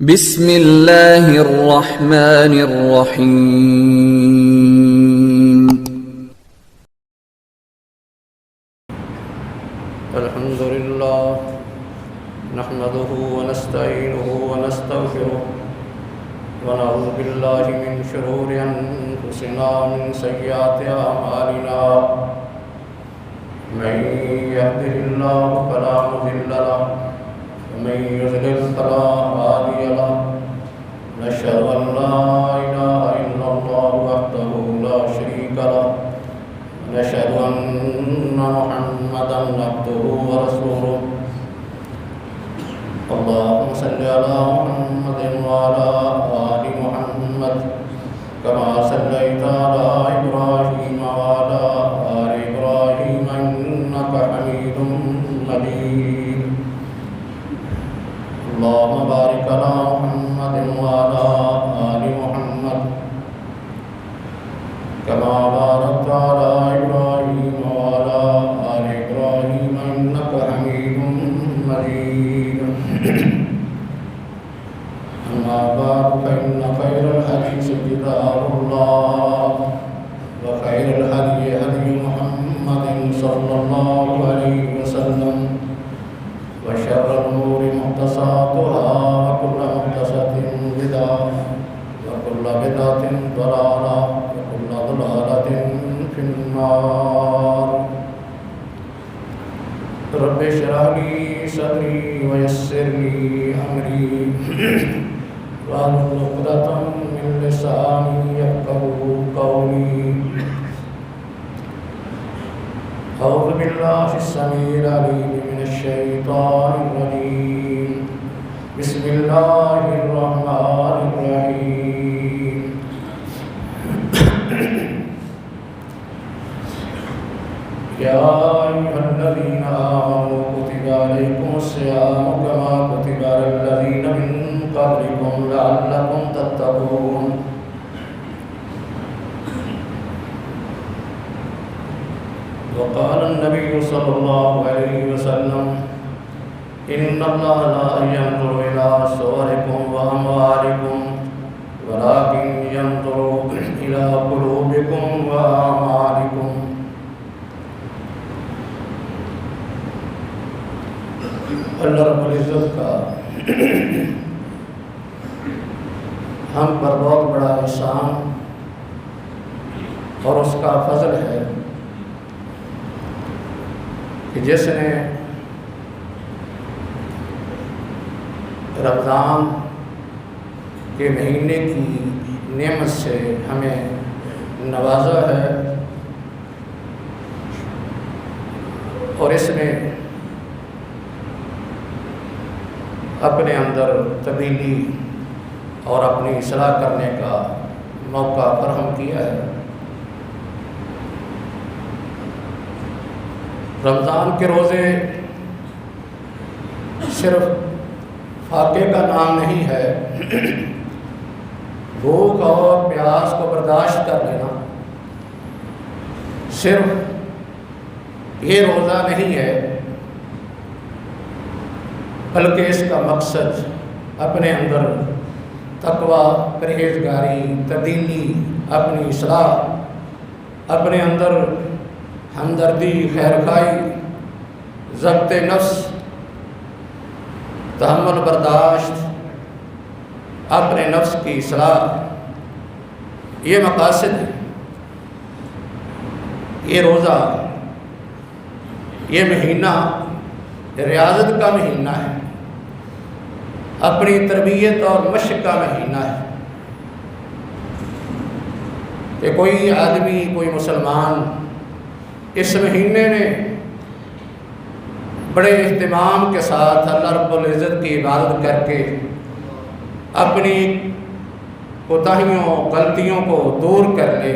بسم اللہ الرحمن الرحیم۔ الحمد للہ نحمده ونستعینه ونستغفره ونعوذ باللہ من شرور انفسنا من سیئات اعمالنا من يهده الله فلا مضل له ومن يضلل فلا هادي له نشهد ان لا اله الا الله وحده لا شريك له ونشهد ان محمدا عبده ورسوله اللهم صل على محمد وعلى ال محمد كما صليت على ابراهيم وعلى ال ابراهيم انك حميد مجيد اللهم بارك على محمد وعلى ال محمد كما باركت على ابراهيم وعلى ال ابراهيم انك حميد مجيد اما بعد فان خير الحديث كتاب الله وخير الهدي هدي محمد صلى الله عليه وسلم وشر الأمور محدثاتها وكل محدثة بدعة وكل بدعة ضلالة وكل ضلالة في النار رب اشرح لي صدري ويسر لي أمري واحلل عقدة من لساني يفقهوا قولي أعوذ بالله السميع العليم من الشيطان الرجيم بسم الله الرحمن الرحيم يا أيها الذين آمنوا كتب عليكم الصيام كما كتب على الذين من قبلكم لعلكم تتقون وقال النبي صلى الله عليه وسلم إن الله لا ينظر إلى صوركم وأموالكم ولكن ينظر إلى قلوبكم وأعمالكم اللہ رب العزت کا ہم پر بہت بڑا احسان اور اس کا فضل ہے کہ جس نے رمضان کے مہینے کی نعمت سے ہمیں نوازا ہے اور اس نے اپنے اندر تبدیلی اور اپنی اصلاح کرنے کا موقع فراہم کیا ہے۔ رمضان کے روزے صرف فاقے کا نام نہیں ہے، بھوک اور پیاس کو برداشت کر لینا صرف یہ روزہ نہیں ہے، بلکہ اس کا مقصد اپنے اندر تقوی، پرہیزگاری، تبدیلی، اپنی اصلاح، اپنے اندر ہمدردی، خیرخواہی، ضبط نفس، تحمل برداشت، اپنے نفس کی اصلاح، یہ مقاصد ہیں۔ یہ روزہ، یہ مہینہ ریاضت کا مہینہ ہے، اپنی تربیت اور مشق کا مہینہ ہے کہ کوئی آدمی، کوئی مسلمان اس مہینے میں بڑے اہتمام کے ساتھ اللہ رب العزت کی عبادت کر کے اپنی کوتاہیوں، غلطیوں کو دور کر لے،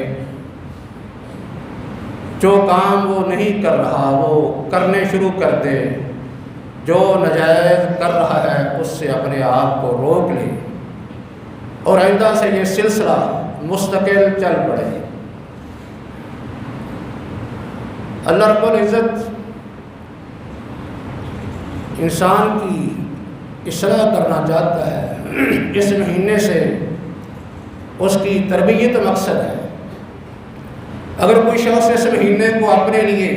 جو کام وہ نہیں کر رہا وہ کرنے شروع کر دے، جو ناجائز کر رہا ہے اس سے اپنے آپ کو روک لے اور آئندہ سے یہ سلسلہ مستقل چل پڑے۔ اللہ رب العزت انسان کی اصلاح کرنا چاہتا ہے، اس مہینے سے اس کی تربیت مقصد ہے۔ اگر کوئی شخص اس مہینے کو اپنے لیے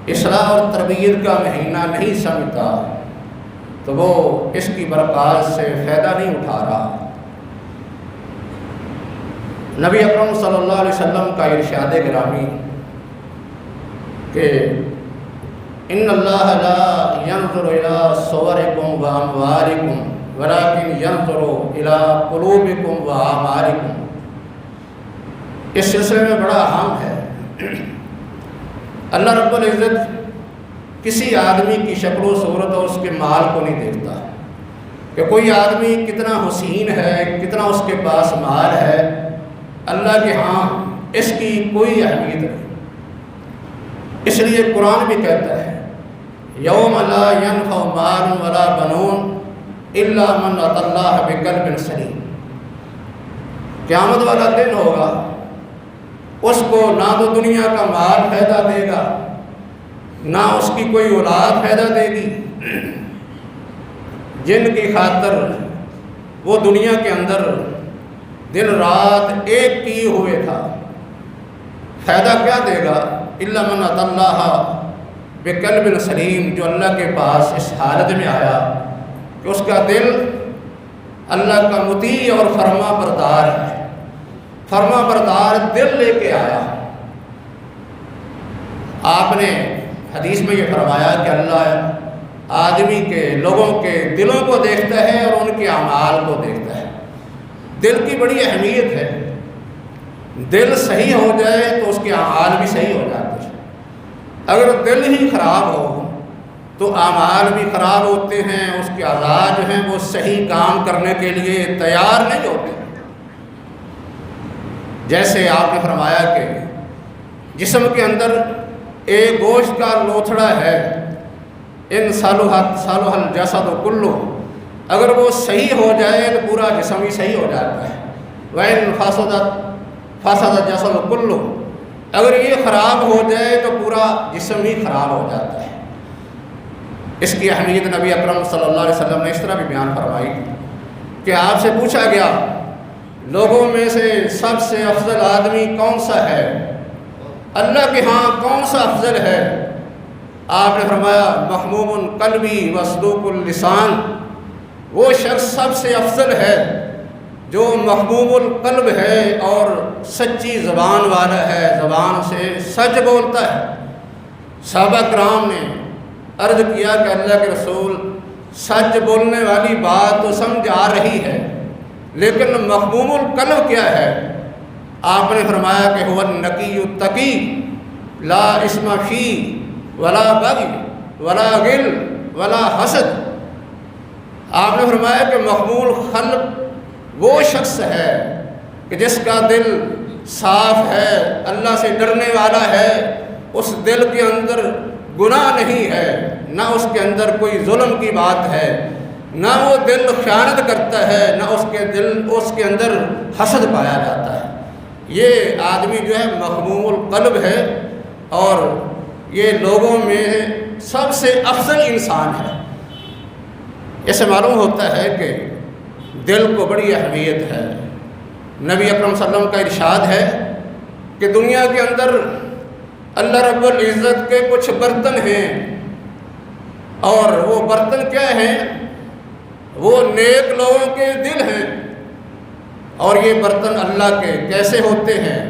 اصلاح اور تربیت کا مہینہ نہیں سمجھتا تو وہ اس کی برکات سے فائدہ نہیں اٹھا رہا۔ نبی اکرم صلی اللہ علیہ وسلم کا ارشاد گرامی کہ ان اللہ لا ينظر الى صورکم واموالکم ولكن ينظر الى قلوبکم واعمالکم، اس سلسلے میں بڑا اہم ہے۔ اللہ رب العزت کسی آدمی کی شکل و صورت اور اس کے مال کو نہیں دیکھتا کہ کوئی آدمی کتنا حسین ہے، کتنا اس کے پاس مال ہے، اللہ کے ہاں اس کی کوئی اہمیت نہیں۔ اس لیے قرآن بھی کہتا ہے یوم لا ينفع مال ولا بنون الا من اتى اللہ بقلب سلیم، قیامت والا دن ہوگا، اس کو نہ تو دنیا کا مال فائدہ دے گا، نہ اس کی کوئی اولاد فائدہ دے گی، جن کی خاطر وہ دنیا کے اندر دن رات ایک کیے ہوئے تھا، فائدہ کیا دے گا؟ الا من اتى اللہ بقلب سلیم، جو اللہ کے پاس اس حالت میں آیا کہ اس کا دل اللہ کا مطیع اور فرما بردار ہے، فرما بردار دل لے کے آیا۔ آپ نے حدیث میں یہ فرمایا کہ اللہ آدمی کے، لوگوں کے دلوں کو دیکھتا ہے اور ان کے اعمال کو دیکھتا ہے۔ دل کی بڑی اہمیت ہے، دل صحیح ہو جائے تو اس کے اعمال بھی صحیح ہو جاتے ہیں۔ اگر دل ہی خراب ہو تو اعمال بھی خراب ہوتے ہیں، اس کے اعضاء جو ہیں وہ صحیح کام کرنے کے لیے تیار نہیں ہوتے۔ جیسے آپ نے فرمایا کہ جسم کے اندر ایک گوشت کا لوتھڑا ہے، ان صالح الجسد کلہ، اگر وہ صحیح ہو جائے تو پورا جسم ہی صحیح ہو جاتا ہے۔ وَإِن فَسَدَ الجسد کلہ، اگر یہ خراب ہو جائے تو پورا جسم ہی خراب ہو جاتا ہے۔ اس کی اہمیت نبی اکرم صلی اللہ علیہ وسلم نے اس طرح بھی بیان فرمائی کہ آپ سے پوچھا گیا لوگوں میں سے سب سے افضل آدمی کون سا ہے؟ اللہ کے ہاں کون سا افضل ہے؟ آپ نے فرمایا محموم القلبی وصدوق اللسان، وہ شخص سب سے افضل ہے جو محموم القلب ہے اور سچی زبان والا ہے، زبان سے سچ بولتا ہے۔ صحابہ کرام نے عرض کیا کہ اللہ کے رسول، سچ بولنے والی بات تو سمجھ آ رہی ہے، لیکن محموم القلب کیا ہے؟ آپ نے فرمایا کہ هو النقی التقی لا اسم فی ولا بغی ولا غل ولا حسد۔ آپ نے فرمایا کہ محموم القلب وہ شخص ہے کہ جس کا دل صاف ہے، اللہ سے ڈرنے والا ہے، اس دل کے اندر گناہ نہیں ہے، نہ اس کے اندر کوئی ظلم کی بات ہے، نہ وہ دل خیانت کرتا ہے، نہ اس کے اندر حسد پایا جاتا ہے۔ یہ آدمی جو ہے محموم القلب ہے اور یہ لوگوں میں سب سے افضل انسان ہے۔ اسے معلوم ہوتا ہے کہ دل کو بڑی اہمیت ہے۔ نبی اکرم صلی اللہ علیہ وسلم کا ارشاد ہے کہ دنیا کے اندر اللہ رب العزت کے کچھ برتن ہیں، اور وہ برتن کیا ہیں؟ وہ نیک لوگوں کے دل ہیں۔ اور یہ برتن اللہ کے کیسے ہوتے ہیں؟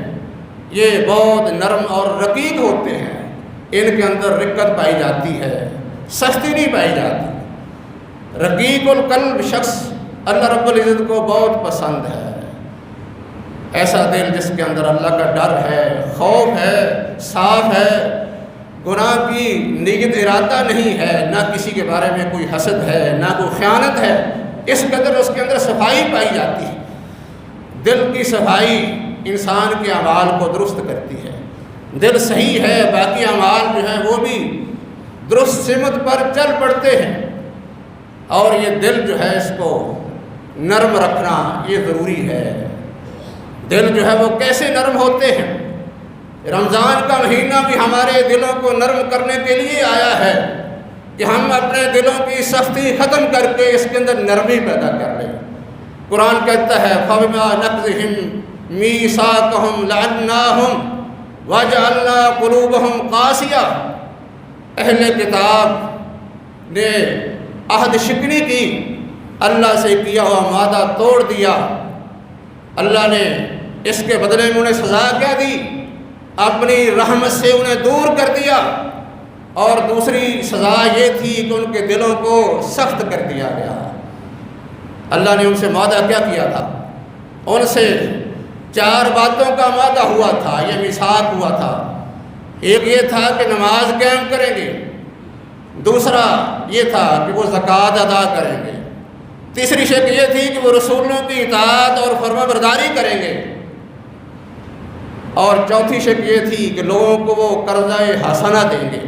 یہ بہت نرم اور رقیق ہوتے ہیں، ان کے اندر رقت پائی جاتی ہے، سختی نہیں پائی جاتی۔ رقیق القلب شخص اللہ رب العزت کو بہت پسند ہے۔ ایسا دل جس کے اندر اللہ کا ڈر ہے، خوف ہے، صاف ہے، گناہ کی نیت ارادہ نہیں ہے، نہ کسی کے بارے میں کوئی حسد ہے، نہ کوئی خیانت ہے، اس قدر اس کے اندر صفائی پائی جاتی ہے۔ دل کی صفائی انسان کے اعمال کو درست کرتی ہے۔ دل صحیح ہے، باقی اعمال جو ہیں وہ بھی درست سمت پر چل پڑتے ہیں۔ اور یہ دل جو ہے اس کو نرم رکھنا یہ ضروری ہے۔ دل جو ہے وہ کیسے نرم ہوتے ہیں؟ رمضان کا مہینہ بھی ہمارے دلوں کو نرم کرنے کے لیے آیا ہے کہ ہم اپنے دلوں کی سختی ختم کر کے اس کے اندر نرمی پیدا کر لیں۔ قرآن کہتا ہے فَبِمَا نَقْضِهِمْ مِيثَاقَهُمْ لَعَنَّاهُمْ وَجَعَلْنَا قُلُوبَهُمْ قَاسِيَةً، اہل کتاب نے عہد شکنی کی، اللہ سے کیا ہوا وعدہ توڑ دیا، اللہ نے اس کے بدلے میں انہیں سزا کیا دی، اپنی رحمت سے انہیں دور کر دیا، اور دوسری سزا یہ تھی کہ ان کے دلوں کو سخت کر دیا گیا۔ اللہ نے ان سے وعدہ کیا کیا تھا؟ ان سے 4 باتوں کا وعدہ ہوا تھا، یہ میثاق ہوا تھا۔ ایک یہ تھا کہ نماز قائم کریں گے، دوسرا یہ تھا کہ وہ زکوٰۃ ادا کریں گے، تیسری شرط یہ تھی کہ وہ رسولوں کی اطاعت اور فرما برداری کریں گے، اور چوتھی شرط یہ تھی کہ لوگوں کو وہ قرضہ حسنہ دیں گے۔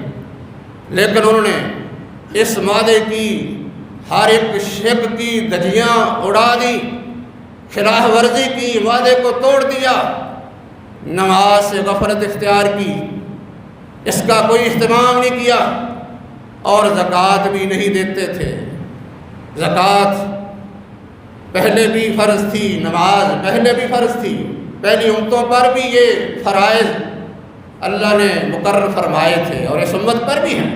لیکن انہوں نے اس وعدے کی ہر ایک شرط کی دھجیاں اڑا دی، خلاف ورزی کی، وعدے کو توڑ دیا، نماز سے غفلت اختیار کی، اس کا کوئی اہتمام نہیں کیا، اور زکوٰۃ بھی نہیں دیتے تھے۔ زکوٰۃ پہلے بھی فرض تھی، نماز پہلے بھی فرض تھی، پہلی امتوں پر بھی یہ فرائض اللہ نے مقرر فرمائے تھے، اور اس امت پر بھی ہیں۔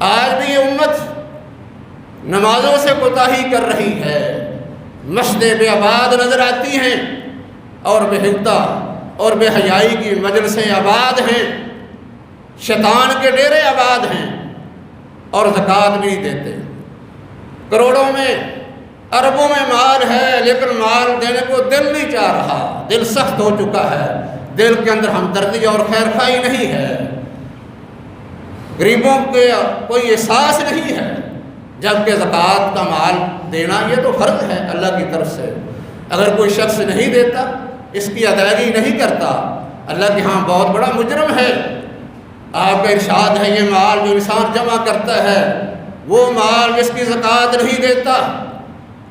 آج بھی یہ امت نمازوں سے کوتاہی کر رہی ہے، مسجدیں بے آباد نظر آتی ہیں، اور بے حیائی اور بے حیائی کی مجلسیں آباد ہیں، شیطان کے ڈیرے آباد ہیں، اور زکوٰۃ بھی دیتے۔ کروڑوں میں اربوں میں مال ہے، لیکن مال دینے کو دل نہیں چاہ رہا، دل سخت ہو چکا ہے، دل کے اندر ہمدردی اور خیر خواہی نہیں ہے، غریبوں کے کوئی احساس نہیں ہے، جبکہ زکوٰۃ کا مال دینا یہ تو فرض ہے اللہ کی طرف سے۔ اگر کوئی شخص نہیں دیتا، اس کی ادائیگی نہیں کرتا، اللہ کے ہاں بہت بڑا مجرم ہے۔ آپ کا ارشاد ہے یہ مال جو انسان جمع کرتا ہے، وہ مال جس کی زکوٰۃ نہیں دیتا،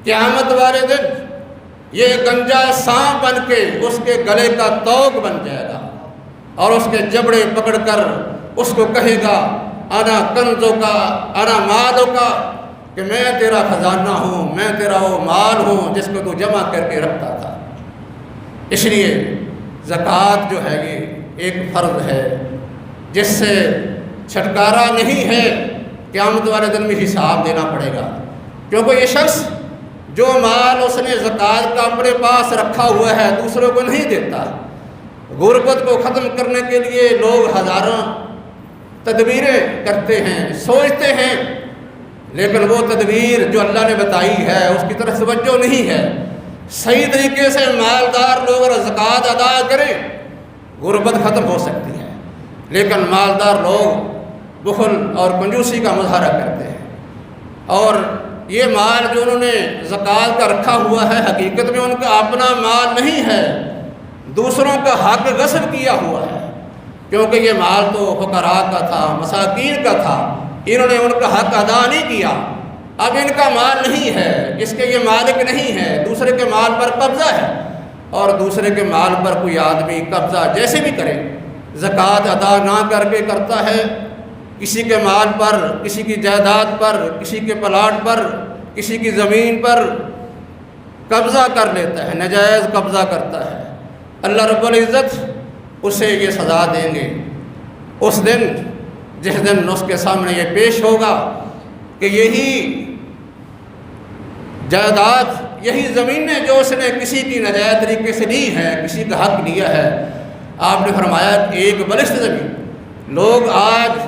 قیامت والے دن یہ گنجا سانپ بن کے اس کے گلے کا توق بن جائے گا، اور اس کے جبڑے پکڑ کر اس کو کہے گا انا کنزوں کا انا مالوں کا، کہ میں تیرا خزانہ ہوں، میں تیرا وہ مال ہوں جس کو تو جمع کر کے رکھتا تھا۔ اس لیے زکوٰۃ جو ہے یہ ایک فرض ہے جس سے چھٹکارا نہیں ہے، قیامت والے دن میں حساب دینا پڑے گا، کیونکہ یہ شخص جو مال اس نے زکوٰۃ کا اپنے پاس رکھا ہوا ہے دوسروں کو نہیں دیتا۔ غربت کو ختم کرنے کے لیے لوگ ہزاروں تدبیریں کرتے ہیں، سوچتے ہیں، لیکن وہ تدبیر جو اللہ نے بتائی ہے اس کی طرف توجہ نہیں ہے۔ صحیح طریقے سے مالدار لوگ اگر زکوٰۃ ادا کریں، غربت ختم ہو سکتی ہے، لیکن مالدار لوگ بخل اور کنجوسی کا مظاہرہ کرتے ہیں، اور یہ مال جو انہوں نے زکوٰۃ کا رکھا ہوا ہے حقیقت میں ان کا اپنا مال نہیں ہے، دوسروں کا حق غصب کیا ہوا ہے، کیونکہ یہ مال تو فقراء کا تھا، مساکین کا تھا، انہوں نے ان کا حق ادا نہیں کیا، اب ان کا مال نہیں ہے، اس کے یہ مالک نہیں ہے، دوسرے کے مال پر قبضہ ہے، اور دوسرے کے مال پر کوئی آدمی قبضہ جیسے بھی کرے، زکوٰۃ ادا نہ کر کے کرتا ہے، کسی کے مال پر، کسی کی جائیداد پر، کسی کے پلاٹ پر، کسی کی زمین پر قبضہ کر لیتا ہے، ناجائز قبضہ کرتا ہے، اللہ رب العزت اسے یہ سزا دیں گے اس دن جس دن اس کے سامنے یہ پیش ہوگا کہ یہی جائیداد، یہی زمینیں جو اس نے کسی کی ناجائز طریقے سے لی ہے، کسی کا حق لیا ہے۔ آپ نے فرمایا کہ ایک بلشت زمین، لوگ آج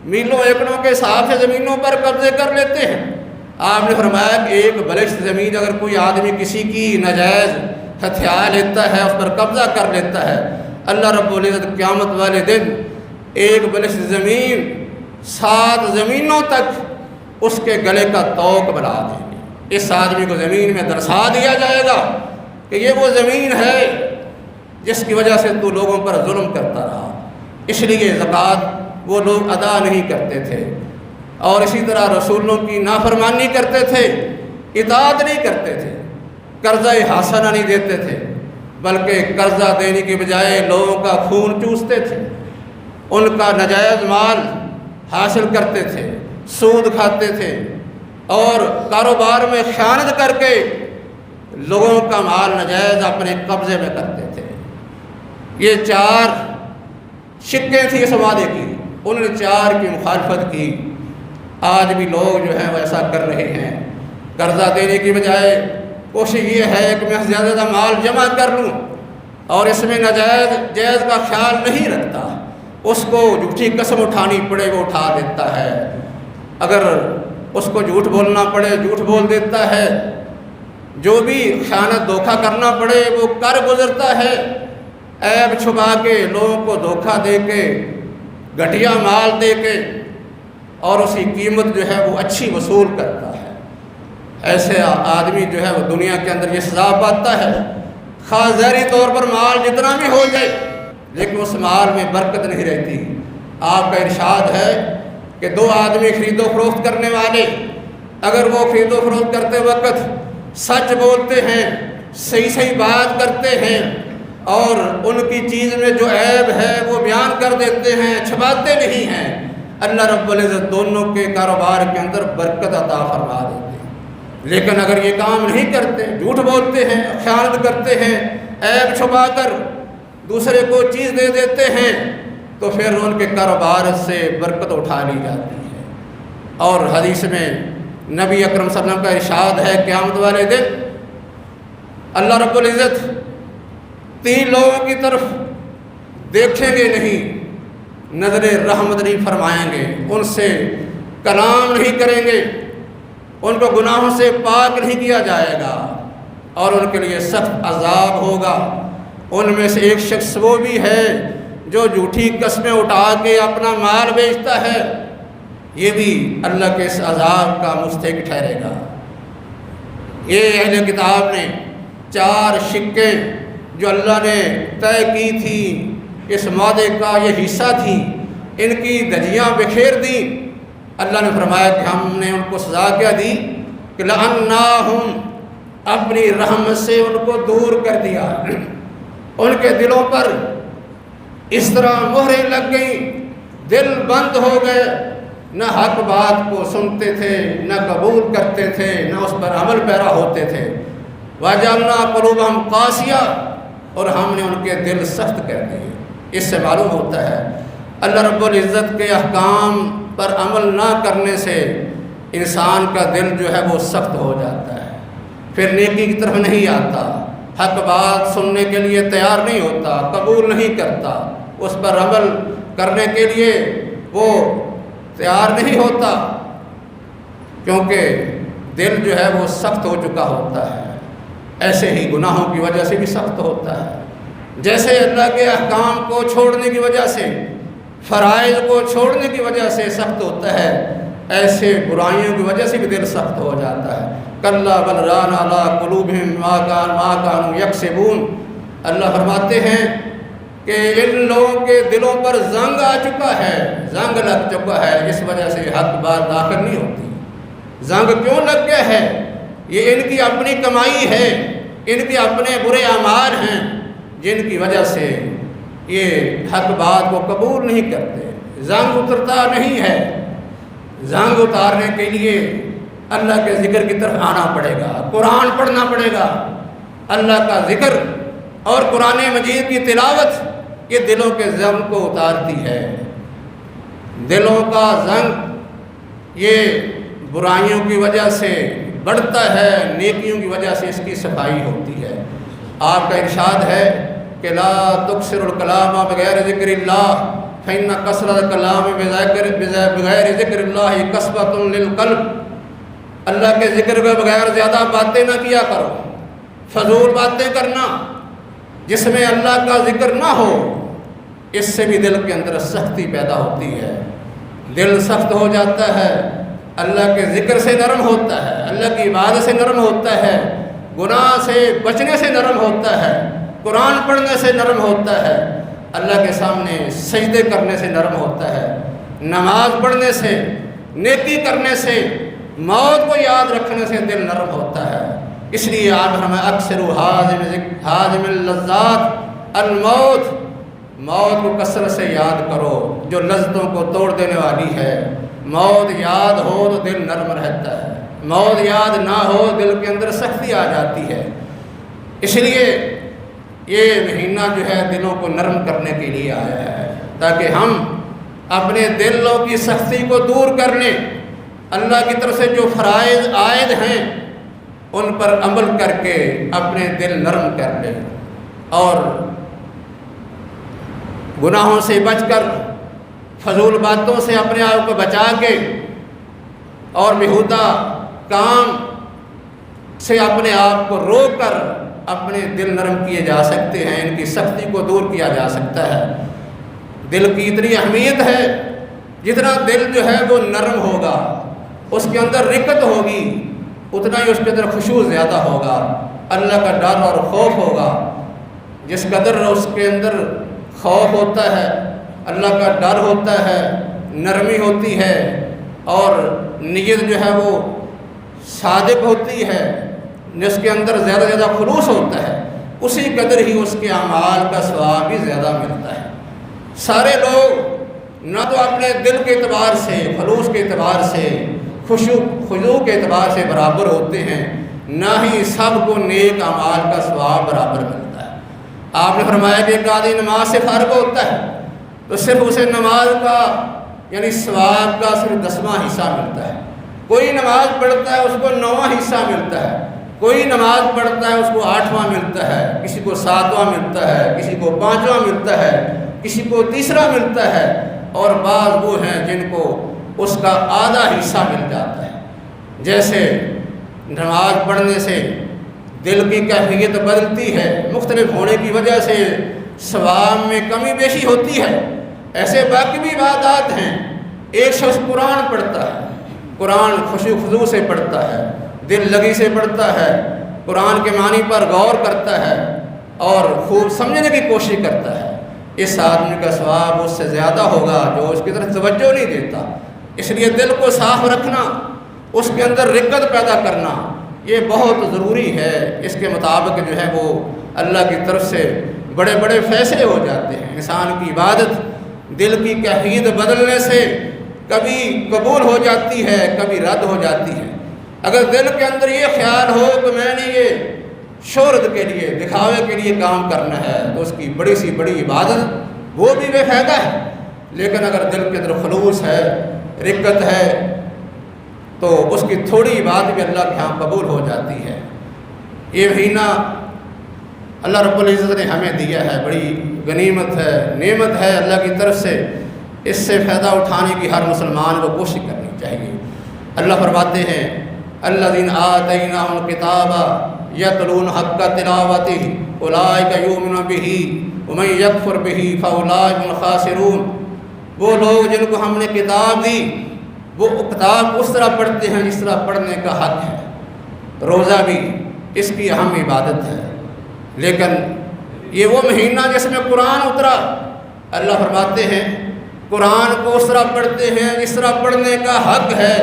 میلوں ایکڑوں کے حساب سے زمینوں پر قبضے کر لیتے ہیں، آپ نے فرمایا کہ ایک بلشت زمین اگر کوئی آدمی کسی کی ناجائز ہتھیار لیتا ہے، اس پر قبضہ کر لیتا ہے، اللہ رب العزت قیامت والے دن ایک بلشت زمین 7 زمینوں تک اس کے گلے کا توق بنا دیں گے۔ اس آدمی کو زمین میں درسا دیا جائے گا کہ یہ وہ زمین ہے جس کی وجہ سے تو لوگوں پر ظلم کرتا رہا، اس لیے زکوٰۃ وہ لوگ ادا نہیں کرتے تھے، اور اسی طرح رسولوں کی نافرمانی کرتے تھے، اطاعت نہیں کرتے تھے، قرضہ حسنہ نہیں دیتے تھے، بلکہ قرضہ دینے کے بجائے لوگوں کا خون چوستے تھے، ان کا ناجائز مال حاصل کرتے تھے، سود کھاتے تھے اور کاروبار میں خیانت کر کے لوگوں کا مال ناجائز اپنے قبضے میں کرتے تھے۔ یہ 4 شقیں تھیں اس وعدے کی، انہوں نے 4 کی مخالفت کی۔ آج بھی لوگ جو ہیں وہ ایسا کر رہے ہیں، قرضہ دینے کی بجائے کوشش یہ ہے کہ میں زیادہ زیادہ مال جمع کر لوں اور اس میں ناجائز جائز کا خیال نہیں رکھتا۔ اس کو جھوٹی قسم اٹھانی پڑے وہ اٹھا دیتا ہے، اگر اس کو جھوٹ بولنا پڑے جھوٹ بول دیتا ہے، جو بھی خیانت دھوکہ کرنا پڑے وہ کر گزرتا ہے، عیب چھپا کے لوگوں کو دھوکہ دے کے گھٹیا مال دے کے اور اسی قیمت جو ہے وہ اچھی وصول کرتا ہے۔ ایسے آدمی جو ہے وہ دنیا کے اندر یہ سزا پاتا ہے، خاص ظاہری طور پر مال جتنا بھی ہو جائے لیکن اس مال میں برکت نہیں رہتی۔ آپ کا ارشاد ہے کہ 2 آدمی خرید و فروخت کرنے والے اگر وہ خرید و فروخت کرتے وقت سچ بولتے ہیں، صحیح بات کرتے ہیں اور ان کی چیز میں جو عیب ہے وہ بیان کر دیتے ہیں، چھپاتے نہیں ہیں، اللہ رب العزت دونوں کے کاروبار کے اندر برکت عطا فرما دیتے ہیں۔ لیکن اگر یہ کام نہیں کرتے، جھوٹ بولتے ہیں، خیانت کرتے ہیں، عیب چھپا کر دوسرے کو چیز دے دیتے ہیں تو پھر ان کے کاروبار سے برکت اٹھا لی جاتی ہے۔ اور حدیث میں نبی اکرم صلی اللہ علیہ وسلم کا ارشاد ہے قیامت والے دن اللہ رب العزت 3 لوگوں کی طرف دیکھیں گے نہیں، نظر رحمت نہیں فرمائیں گے، ان سے کلام نہیں کریں گے، ان کو گناہوں سے پاک نہیں کیا جائے گا اور ان کے لیے سخت عذاب ہوگا۔ ان میں سے ایک شخص وہ بھی ہے جو جھوٹی قسمیں اٹھا کے اپنا مال بیچتا ہے، یہ بھی اللہ کے اس عذاب کا مستحق ٹھہرے گا۔ یہ اہل کتاب نے 4 شقیں جو اللہ نے طے کی تھی، اس معاہدے کا یہ حصہ تھی، ان کی دھجیاں بکھیر دیں۔ اللہ نے فرمایا کہ ہم نے ان کو سزا کیا دی کہ لَأَنَّاهُمْ، اپنی رحمت سے ان کو دور کر دیا، ان کے دلوں پر اس طرح مہریں لگ گئیں، دل بند ہو گئے، نہ حق بات کو سنتے تھے، نہ قبول کرتے تھے، نہ اس پر عمل پیرا ہوتے تھے۔ وَجَعَلْنَا قُلُوبَهُمْ قَاسِيَةً، اور ہم نے ان کے دل سخت کر دیے۔ اس سے معلوم ہوتا ہے اللہ رب العزت کے احکام پر عمل نہ کرنے سے انسان کا دل جو ہے وہ سخت ہو جاتا ہے، پھر نیکی کی طرف نہیں آتا، حق بات سننے کے لیے تیار نہیں ہوتا، قبول نہیں کرتا، اس پر عمل کرنے کے لیے وہ تیار نہیں ہوتا، کیونکہ دل جو ہے وہ سخت ہو چکا ہوتا ہے۔ ایسے ہی گناہوں کی وجہ سے بھی سخت ہوتا ہے، جیسے اللہ کے احکام کو چھوڑنے کی وجہ سے، فرائض کو چھوڑنے کی وجہ سے سخت ہوتا ہے، ایسے برائیوں کی وجہ سے بھی دل سخت ہو جاتا ہے۔ کَلَّا بَلْ رَانَ عَلَىٰ قُلُوبِهِمْ مَا كَانُوا يَكْسِبُونَ، اللہ فرماتے ہیں کہ ان لوگوں کے دلوں پر زنگ آ چکا ہے، زنگ لگ چکا ہے، اس وجہ سے حق بات داخل نہیں ہوتی۔ زنگ کیوں لگ گیا ہے؟ یہ ان کی اپنی کمائی ہے، ان کے اپنے برے اعمال ہیں جن کی وجہ سے یہ حق بات کو قبول نہیں کرتے، زنگ اترتا نہیں ہے۔ زنگ اتارنے کے لیے اللہ کے ذکر کی طرف آنا پڑے گا، قرآن پڑھنا پڑے گا، اللہ کا ذکر اور قرآن مجید کی تلاوت یہ دلوں کے زنگ کو اتارتی ہے۔ دلوں کا زنگ یہ برائیوں کی وجہ سے بڑھتا ہے، نیکیوں کی وجہ سے اس کی صفائی ہوتی ہے۔ آپ کا ارشاد ہے کہ لا تکثر الکلام بغیر ذکر اللہ فإن کثرۃ الکلام بغیر ذکر اللہ کسبۃ للقلب، اللہ کے ذکر کے بغیر زیادہ باتیں نہ کیا کرو، فضول باتیں کرنا جس میں اللہ کا ذکر نہ ہو، اس سے بھی دل کے اندر سختی پیدا ہوتی ہے، دل سخت ہو جاتا ہے، اللہ کے ذکر سے نرم ہوتا ہے، اللہ کی عبادت سے نرم ہوتا ہے، گناہ سے بچنے سے نرم ہوتا ہے، قرآن پڑھنے سے نرم ہوتا ہے، اللہ کے سامنے سجدے کرنے سے نرم ہوتا ہے، نماز پڑھنے سے، نیکی کرنے سے، موت کو یاد رکھنے سے دل نرم ہوتا ہے۔ اس لیے آپ ہمیں اکثر حازم اللذات الموت، موت کو کثرت سے یاد کرو جو لذتوں کو توڑ دینے والی ہے، موت یاد ہو تو دل نرم رہتا ہے، موت یاد نہ ہو دل کے اندر سختی آ جاتی ہے۔ اس لیے یہ مہینہ جو ہے دلوں کو نرم کرنے کے لیے آیا ہے، تاکہ ہم اپنے دلوں کی سختی کو دور کر لیں، اللہ کی طرف سے جو فرائض عائد ہیں ان پر عمل کر کے اپنے دل نرم کر لیں، اور گناہوں سے بچ کر، فضول باتوں سے اپنے آپ کو بچا کے، اور بیہودہ کام سے اپنے آپ کو روک کر اپنے دل نرم کیے جا سکتے ہیں، ان کی سختی کو دور کیا جا سکتا ہے۔ دل کی اتنی اہمیت ہے، جتنا دل جو ہے وہ نرم ہوگا، اس کے اندر رقت ہوگی، اتنا ہی اس کے اندر خشوع زیادہ ہوگا، اللہ کا ڈر اور خوف ہوگا۔ جس قدر اس کے اندر خوف ہوتا ہے، اللہ کا ڈر ہوتا ہے، نرمی ہوتی ہے، اور نیت جو ہے وہ صادق ہوتی ہے، جس کے اندر زیادہ سے زیادہ خلوص ہوتا ہے، اسی قدر ہی اس کے اعمال کا ثواب بھی زیادہ ملتا ہے۔ سارے لوگ نہ تو اپنے دل کے اعتبار سے، خلوص کے اعتبار سے، خضوع کے اعتبار سے برابر ہوتے ہیں، نہ ہی سب کو نیک اعمال کا ثواب برابر ملتا ہے۔ آپ نے فرمایا کہ ایک آدمی نماز سے فارغ ہوتا ہے تو صرف اسے نماز کا یعنی ثواب کا صرف 10واں حصہ ملتا ہے۔ کوئی نماز پڑھتا ہے اس کو 9واں حصہ ملتا ہے، کوئی نماز پڑھتا ہے اس کو 8واں ملتا ہے، کسی کو 7واں ملتا ہے، کسی کو 5واں ملتا ہے، کسی کو 3واں ملتا ہے، اور بعض وہ ہیں جن کو اس کا آدھا حصہ مل جاتا ہے۔ جیسے نماز پڑھنے سے دل کی کیفیت بدلتی ہے، مختلف ہونے کی وجہ سے ثواب میں کمی بیشی ہوتی ہے، ایسے باقی بھی عبادات ہیں۔ ایک شخص قرآن پڑھتا ہے، قرآن خشوع خضوع سے پڑھتا ہے، دل لگی سے پڑھتا ہے، قرآن کے معنی پر غور کرتا ہے اور خوب سمجھنے کی کوشش کرتا ہے، اس آدمی کا ثواب اس سے زیادہ ہوگا جو اس کی طرف توجہ نہیں دیتا۔ اس لیے دل کو صاف رکھنا، اس کے اندر رقت پیدا کرنا، یہ بہت ضروری ہے۔ اس کے مطابق جو ہے وہ اللہ کی طرف سے بڑے بڑے فیصلے ہو جاتے ہیں۔ انسان کی عبادت دل کی کیفیت بدلنے سے کبھی قبول ہو جاتی ہے، کبھی رد ہو جاتی ہے۔ اگر دل کے اندر یہ خیال ہو کہ میں نے یہ شہرت کے لیے، دکھاوے کے لیے کام کرنا ہے، تو اس کی بڑی سی بڑی عبادت وہ بھی بے فائدہ ہے۔ لیکن اگر دل کے اندر خلوص ہے، رقت ہے، تو اس کی تھوڑی بات بھی اللہ کے ہاں قبول ہو جاتی ہے۔ یہ مہینہ اللہ رب العزت نے ہمیں دیا ہے، بڑی غنیمت ہے، نعمت ہے اللہ کی طرف سے، اس سے فائدہ اٹھانے کی ہر مسلمان کو کوشش کرنی چاہیے۔ اللہ فرماتے ہیں الذین آتیناہم الکتاب یتلون حق تلاوتہ اولئک یؤمنون بہ ومن یکفر بہ فاولئک هم الخاسرون۔ وہ لوگ جن کو ہم نے کتاب دی، وہ کتاب اس طرح پڑھتے ہیں جس طرح پڑھنے کا حق ہے۔ روزہ بھی اس کی اہم عبادت ہے، لیکن یہ وہ مہینہ جس میں قرآن اترا، اللہ فرماتے ہیں قرآن کو اس طرح پڑھتے ہیں جس طرح پڑھنے کا حق ہے،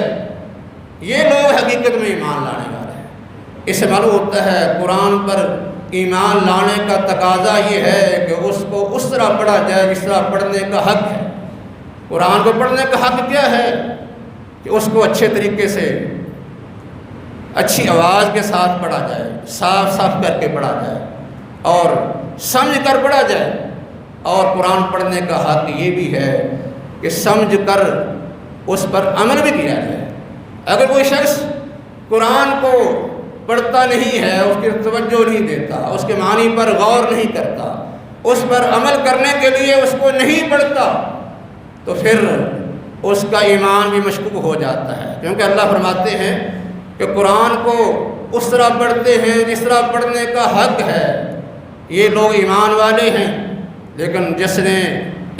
یہ لوگ حقیقت میں ایمان لانے والے ہیں۔ اس سے معلوم ہوتا ہے قرآن پر ایمان لانے کا تقاضا یہ ہے کہ اس کو اس طرح پڑھا جائے جس طرح پڑھنے کا حق ہے۔ قرآن کو پڑھنے کا حق کیا ہے؟ کہ اس کو اچھے طریقے سے، اچھی آواز کے ساتھ پڑھا جائے، صاف صاف کر کے پڑھا جائے اور سمجھ کر پڑھا جائے۔ اور قرآن پڑھنے کا حق یہ بھی ہے کہ سمجھ کر اس پر عمل بھی کیا جائے۔ اگر کوئی شخص قرآن کو پڑھتا نہیں ہے، اس کی توجہ نہیں دیتا، اس کے معنی پر غور نہیں کرتا، اس پر عمل کرنے کے لیے اس کو نہیں پڑھتا، تو پھر اس کا ایمان بھی مشکوک ہو جاتا ہے۔ کیونکہ اللہ فرماتے ہیں کہ قرآن کو اس طرح پڑھتے ہیں جس طرح پڑھنے کا حق ہے، یہ لوگ ایمان والے ہیں۔ لیکن جس نے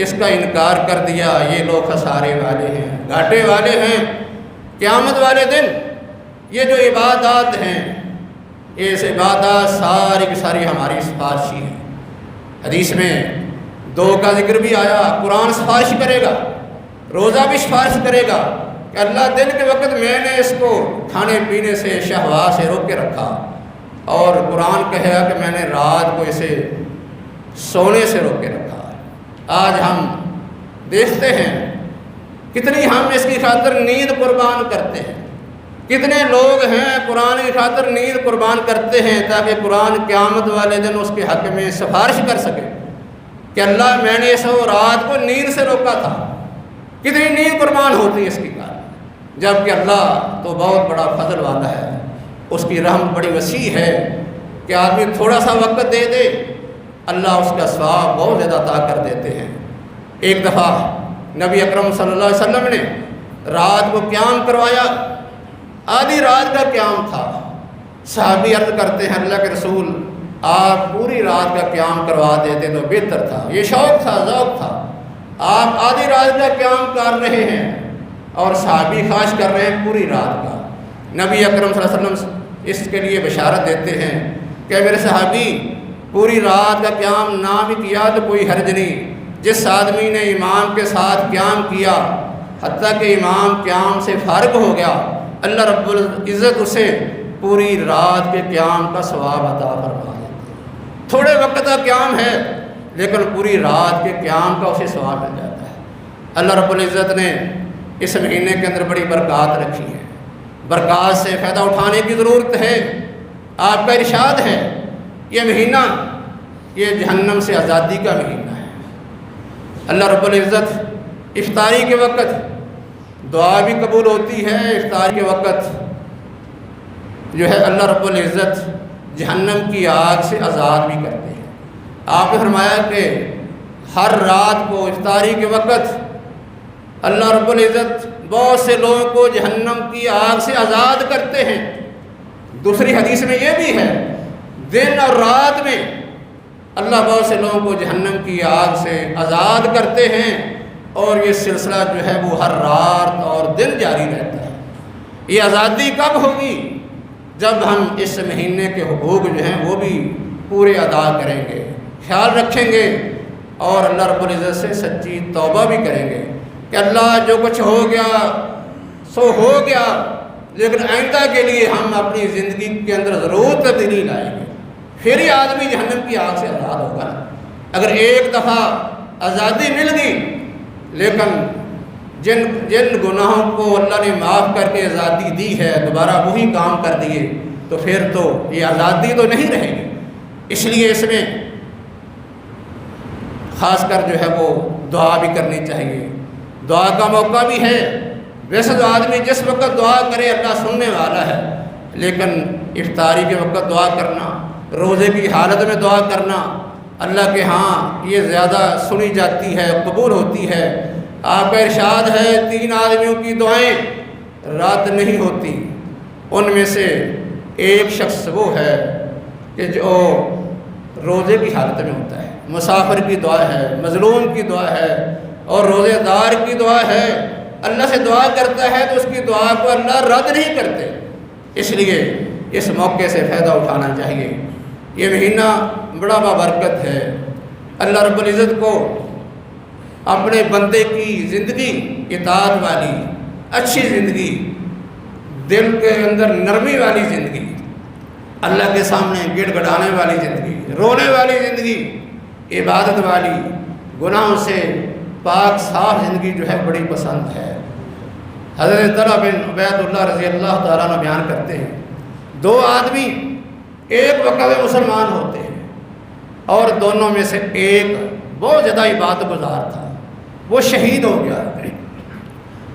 اس کا انکار کر دیا، یہ لوگ خسارے والے ہیں، گھاٹے والے ہیں۔ قیامت والے دن یہ جو عبادات ہیں، یہ عبادات ساری کی ساری ہماری سفارشی ہیں۔ حدیث میں 2 کا ذکر بھی آیا، قرآن سفارش کرے گا، روزہ بھی سفارش کرے گا کہ اللہ دن کے وقت میں نے اس کو کھانے پینے سے، شہوات سے روک کے رکھا، اور قرآن کہے گا کہ میں نے رات کو اسے سونے سے روک کے رکھا۔ آج ہم دیکھتے ہیں کتنی ہم اس کی خاطر نیند قربان کرتے ہیں، کتنے لوگ ہیں قرآن کی خاطر نیند قربان کرتے ہیں تاکہ قرآن قیامت والے دن اس کے حق میں سفارش کر سکے کہ اللہ میں نے اس رات کو نیند سے روکا تھا۔ کتنی نیند قربان ہوتی ہے اس کی کار، جبکہ اللہ تو بہت بڑا فضل والا ہے، اس کی رحم بڑی وسیع ہے کہ آدمی تھوڑا سا وقت دے دے اللہ اس کا ثواب بہت زیادہ عطا کر دیتے ہیں۔ ایک دفعہ نبی اکرم صلی اللہ علیہ وسلم نے رات کو قیام کروایا، آدھی رات کا قیام تھا۔ صحابی عرض کرتے ہیں اللہ کے رسول آپ پوری رات کا قیام کروا دیتے تو بہتر تھا، یہ شوق تھا، ذوق تھا، آپ آدھی رات کا قیام کر رہے ہیں اور صحابی خواہش کر رہے ہیں پوری رات کا۔ نبی اکرم صلی اللہ علیہ وسلم اس کے لیے بشارت دیتے ہیں کہ میرے صحابی پوری رات کا قیام نہ بھی کیا تو کوئی حرج نہیں، جس آدمی نے امام کے ساتھ قیام کیا حتیٰ کہ امام قیام سے فارغ ہو گیا، اللہ رب العزت اسے پوری رات کے قیام کا ثواب عطا فرما دیتے ہیں۔ تھوڑے وقت کا قیام ہے لیکن پوری رات کے قیام کا اسے ثواب مل جاتا ہے۔ اللہ رب العزت نے اس مہینے کے اندر بڑی برکات رکھی ہے، برکات سے فائدہ اٹھانے کی ضرورت ہے۔ آپ کا ارشاد ہے یہ مہینہ یہ جہنم سے آزادی کا مہینہ ہے۔ اللہ رب العزت افطاری کے وقت دعا بھی قبول ہوتی ہے، افطار کے وقت جو ہے اللہ رب العزت جہنم کی آگ سے آزاد بھی کرتے ہیں۔ آپ نے فرمایا کہ ہر رات کو افطاری کے وقت اللہ رب العزت بہت سے لوگوں کو جہنم کی آگ سے آزاد کرتے ہیں۔ دوسری حدیث میں یہ بھی ہے دن اور رات میں اللہ بہت سے لوگوں کو جہنم کی آگ سے آزاد کرتے ہیں، اور یہ سلسلہ جو ہے وہ ہر رات اور دن جاری رہتا ہے۔ یہ آزادی کب ہوگی؟ جب ہم اس مہینے کے حقوق جو ہیں وہ بھی پورے ادا کریں گے، خیال رکھیں گے اور اللہ رب العزت سے سچی توبہ بھی کریں گے کہ اللہ جو کچھ ہو گیا سو ہو گیا، لیکن آئندہ کے لیے ہم اپنی زندگی کے اندر ضرور تبدیلی لائیں گے، پھر ہی آدمی جہنم کی آگ سے آزاد ہوگا۔ اگر ایک دفعہ آزادی مل گئی لیکن جن گناہوں کو اللہ نے معاف کر کے آزادی دی ہے دوبارہ وہی کام کر دیے تو پھر تو یہ آزادی تو نہیں رہے گی۔ اس لیے اس میں خاص کر جو ہے وہ دعا بھی کرنی چاہیے، دعا کا موقع بھی ہے۔ ویسے تو آدمی جس وقت دعا کرے اللہ سننے والا ہے، لیکن افطاری کے وقت دعا کرنا، روزے کی حالت میں دعا کرنا اللہ کے ہاں یہ زیادہ سنی جاتی ہے، قبول ہوتی ہے۔ آپ کا ارشاد ہے 3 آدمیوں کی دعائیں رات نہیں ہوتی، ان میں سے ایک شخص وہ ہے کہ جو روزے کی حالت میں ہوتا ہے، مسافر کی دعا ہے، مظلوم کی دعا ہے اور روزے دار کی دعا ہے۔ اللہ سے دعا کرتا ہے تو اس کی دعا کو اللہ رد نہیں کرتے، اس لیے اس موقع سے فائدہ اٹھانا چاہیے۔ یہ مہینہ بڑا بابرکت ہے۔ اللہ رب العزت کو اپنے بندے کی زندگی اطاعت والی اچھی زندگی، دل کے اندر نرمی والی زندگی، اللہ کے سامنے گڑ گڑانے والی زندگی، رونے والی زندگی، عبادت والی، گناہوں سے پاک صاف زندگی جو ہے بڑی پسند ہے۔ حضرت طلحہ بن عبید اللہ رضی اللہ تعالیٰ عنہ بیان کرتے ہیں 2 آدمی ایک وقت میں مسلمان ہوتے ہیں اور دونوں میں سے ایک بہت زیادہ عبادت گزار تھا، وہ شہید ہو گیا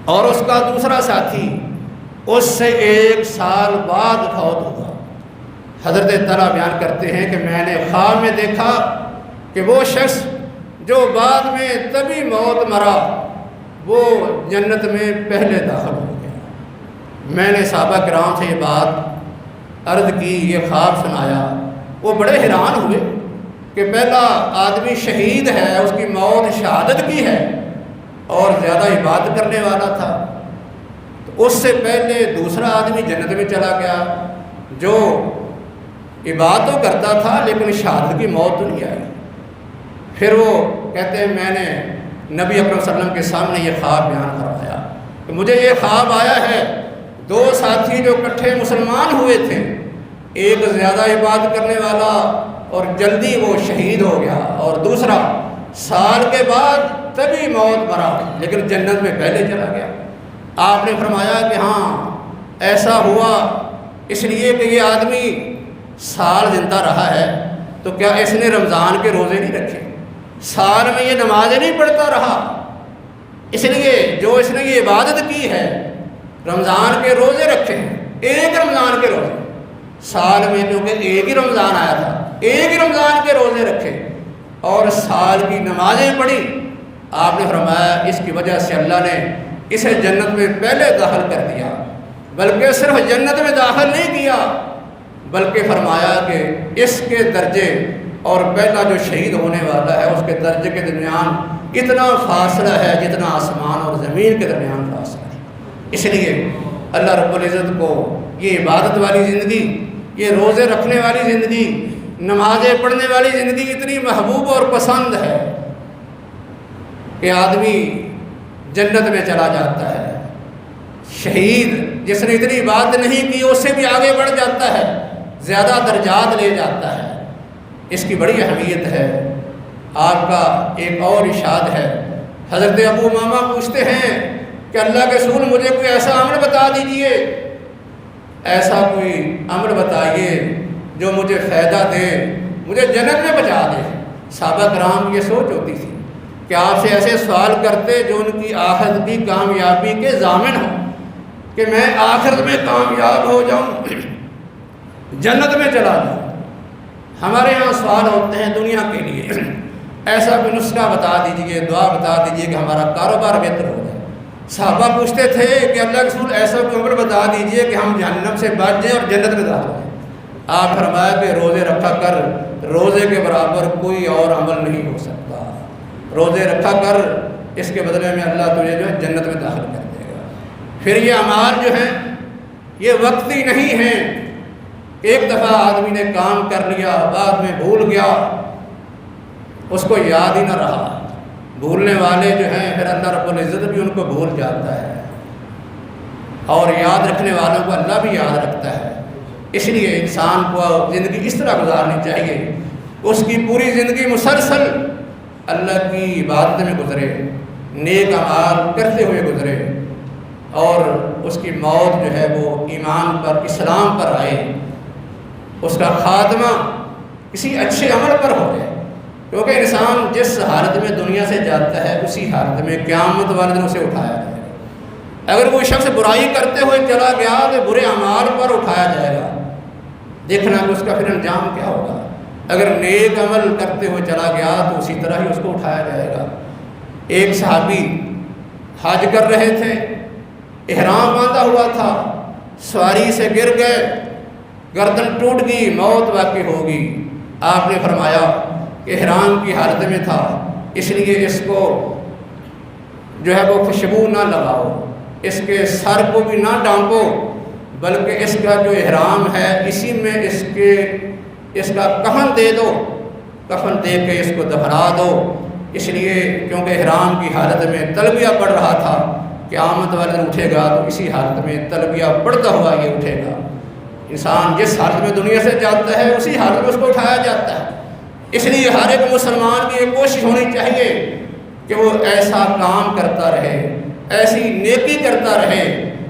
اور اس کا دوسرا ساتھی اس سے 1 سال بعد فوت ہوا۔ حضرت طلحہ بیان کرتے ہیں کہ میں نے خواب میں دیکھا کہ وہ شخص جو بعد میں تبھی موت مرا وہ جنت میں پہلے داخل ہو گیا۔ میں نے صحابہ کرام سے یہ بات عرض کی، یہ خواب سنایا، وہ بڑے حیران ہوئے کہ پہلا آدمی شہید ہے، اس کی موت شہادت کی ہے اور زیادہ عبادت کرنے والا تھا، تو اس سے پہلے دوسرا آدمی جنت میں چلا گیا جو عبادت تو کرتا تھا لیکن شہادت کی موت تو نہیں آئی۔ پھر وہ کہتے ہیں میں نے نبی اکرم صلی اللہ علیہ وسلم کے سامنے یہ خواب بیان کروایا کہ مجھے یہ خواب آیا ہے 2 ساتھی جو اکٹھے مسلمان ہوئے تھے، ایک زیادہ عبادت کرنے والا اور جلدی وہ شہید ہو گیا اور دوسرا سال کے بعد تبھی موت مرا، لیکن جنت میں پہلے چلا گیا۔ آپ نے فرمایا کہ ہاں ایسا ہوا اس لیے کہ یہ آدمی سال زندہ رہا ہے، تو کیا اس نے رمضان کے روزے نہیں رکھے؟ سال میں یہ نمازیں نہیں پڑھتا رہا، اس لیے جو اس نے یہ عبادت کی ہے، رمضان کے روزے رکھے ہیں، ایک رمضان کے روزے، سال میں کیونکہ ایک ہی رمضان آیا تھا، ایک ہی رمضان کے روزے رکھے اور سال کی نمازیں پڑھی۔ آپ نے فرمایا اس کی وجہ سے اللہ نے اسے جنت میں پہلے داخل کر دیا، بلکہ صرف جنت میں داخل نہیں کیا، بلکہ فرمایا کہ اس کے درجے اور پہلا جو شہید ہونے والا ہے اس کے درجے کے درمیان اتنا فاصلہ ہے جتنا آسمان اور زمین کے درمیان فاصلہ ہے۔ اس لیے اللہ رب العزت کو یہ عبادت والی زندگی، یہ روزے رکھنے والی زندگی، نمازیں پڑھنے والی زندگی اتنی محبوب اور پسند ہے کہ آدمی جنت میں چلا جاتا ہے۔ شہید جس نے اتنی عبادت نہیں کی اس سے بھی آگے بڑھ جاتا ہے، زیادہ درجات لے جاتا ہے۔ اس کی بڑی اہمیت ہے۔ آپ کا ایک اور ارشاد ہے، حضرت ابو امامہ پوچھتے ہیں کہ اللہ کے رسول مجھے کوئی ایسا عمل بتا دیجئے، ایسا کوئی عمل بتائیے جو مجھے فائدہ دے، مجھے جنت میں پہنچا دے۔ صحابہ کرام یہ سوچ ہوتی تھی کہ آپ سے ایسے سوال کرتے جو ان کی آخرت کی کامیابی کے ضامن ہوں، کہ میں آخرت میں کامیاب ہو جاؤں، جنت میں چلا جاؤں۔ ہمارے یہاں سوال ہوتے ہیں دنیا کے لیے، ایسا کوئی نسخہ بتا دیجئے، دعا بتا دیجئے کہ ہمارا کاروبار بہتر ہو جائے۔ صحابہ پوچھتے تھے کہ اللہ کے رسول ایسا کوئی عمل بتا دیجئے کہ ہم جہنم سے بچ جائیں اور جنت میں داخل ہوں۔ آپ فرمایا کہ روزے رکھا کر، روزے کے برابر کوئی اور عمل نہیں ہو سکتا۔ روزے رکھا کر، اس کے بدلے میں اللہ تجھے جو ہے جنت میں داخل کر دے گا۔ پھر یہ اعمال جو ہیں یہ وقتی نہیں ہیں، ایک دفعہ آدمی نے کام کر لیا بعد میں بھول گیا، اس کو یاد ہی نہ رہا۔ بھولنے والے جو ہیں پھر اللہ رب العزت بھی ان کو بھول جاتا ہے، اور یاد رکھنے والوں کو اللہ بھی یاد رکھتا ہے۔ اس لیے انسان کو زندگی اس طرح گزارنی چاہیے، اس کی پوری زندگی مسلسل اللہ کی عبادت میں گزرے، نیک اعمال کرتے ہوئے گزرے، اور اس کی موت جو ہے وہ ایمان پر، اسلام پر آئے، اس کا خاتمہ کسی اچھے عمل پر ہو جائے۔ کیونکہ انسان جس حالت میں دنیا سے جاتا ہے اسی حالت میں قیامت والے دن اسے اٹھایا جائے گا۔ اگر کوئی شخص برائی کرتے ہوئے چلا گیا تو برے اعمال پر اٹھایا جائے گا، دیکھنا کہ اس کا پھر انجام کیا ہوگا۔ اگر نیک عمل کرتے ہوئے چلا گیا تو اسی طرح ہی اس کو اٹھایا جائے گا۔ ایک صحابی حج کر رہے تھے، احرام باندھا ہوا تھا، سواری سے گر گئے، گردن ٹوٹ گئی، موت واقع ہوگی۔ آپ نے فرمایا کہ احرام کی حالت میں تھا، اس لیے اس کو جو ہے وہ خوشبو نہ لگاؤ، اس کے سر کو بھی نہ ڈانپو، بلکہ اس کا جو احرام ہے اسی میں اس کا کفن دے دو، کفن دے کے اس کو دفنا دو۔ اس لیے کیونکہ احرام کی حالت میں تلبیہ پڑھ رہا تھا، قیامت والے دن اٹھے گا تو اسی حالت میں تلبیہ پڑھتا ہوا یہ اٹھے گا۔ انسان جس حالت میں دنیا سے جاتا ہے اسی حالت میں اس کو اٹھایا جاتا ہے۔ اس لیے ہر ایک مسلمان کی یہ کوشش ہونی چاہیے کہ وہ ایسا کام کرتا رہے، ایسی نیکی کرتا رہے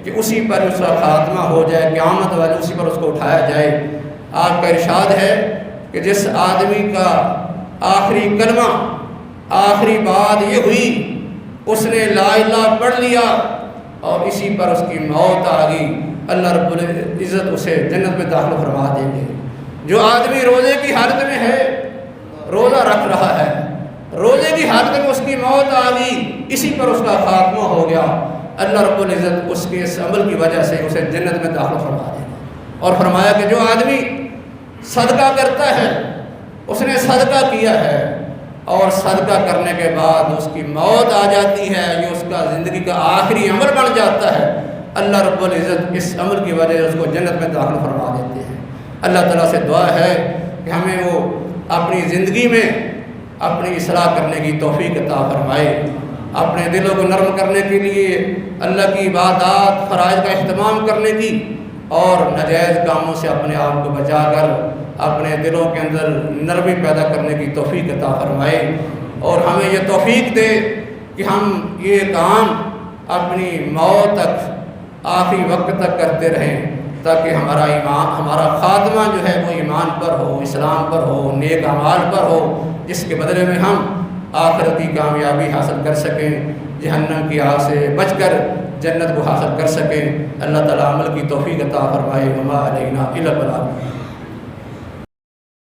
کہ اسی پر اس کا خاتمہ ہو جائے، قیامت والے اسی پر اس کو اٹھایا جائے۔ آپ کا ارشاد ہے کہ جس آدمی کا آخری کلمہ، آخری بات یہ ہوئی، اس نے لا الہ پڑھ لیا اور اسی پر اس کی موت آ گئی، اللہ رب العزت اسے جنت میں داخل فرما دیں گے۔ جو آدمی روزے کی حالت میں ہے، روزہ رکھ رہا ہے، روزے کی حالت میں اس کی موت آ گئی، اسی پر اس کا خاتمہ ہو گیا، اللہ رب العزت اس کے اس عمل کی وجہ سے اسے جنت میں داخل فرما دے گا۔ اور فرمایا کہ جو آدمی صدقہ کرتا ہے، اس نے صدقہ کیا ہے اور صدقہ کرنے کے بعد اس کی موت آ جاتی ہے، یہ اس کا زندگی کا آخری عمل بن جاتا ہے، اللہ رب العزت اس عمل کی وجہ سے اس کو جنت میں داخل فرما دیتے ہیں۔ اللہ تعالیٰ سے دعا ہے کہ ہمیں وہ اپنی زندگی میں اپنی اصلاح کرنے کی توفیق عطا فرمائے، اپنے دلوں کو نرم کرنے کے لیے اللہ کی عبادات، فرائض کا اہتمام کرنے کی، اور ناجائز کاموں سے اپنے آپ کو بچا کر اپنے دلوں کے اندر نرمی پیدا کرنے کی توفیق عطا فرمائے، اور ہمیں یہ توفیق دے کہ ہم یہ کام اپنی موت تک آخری وقت تک کرتے رہیں، تاکہ ہمارا ایمان، ہمارا خاتمہ جو ہے وہ ایمان پر ہو، اسلام پر ہو، نیک اعمال پر ہو، جس کے بدلے میں ہم آخرتی کامیابی حاصل کر سکیں، جہنم کی آگ سے بچ کر جنت کو حاصل کر سکیں۔ اللہ تعالیٰ عمل کی توفیق عطا فرمائے۔ وما علینا الا البلاغ۔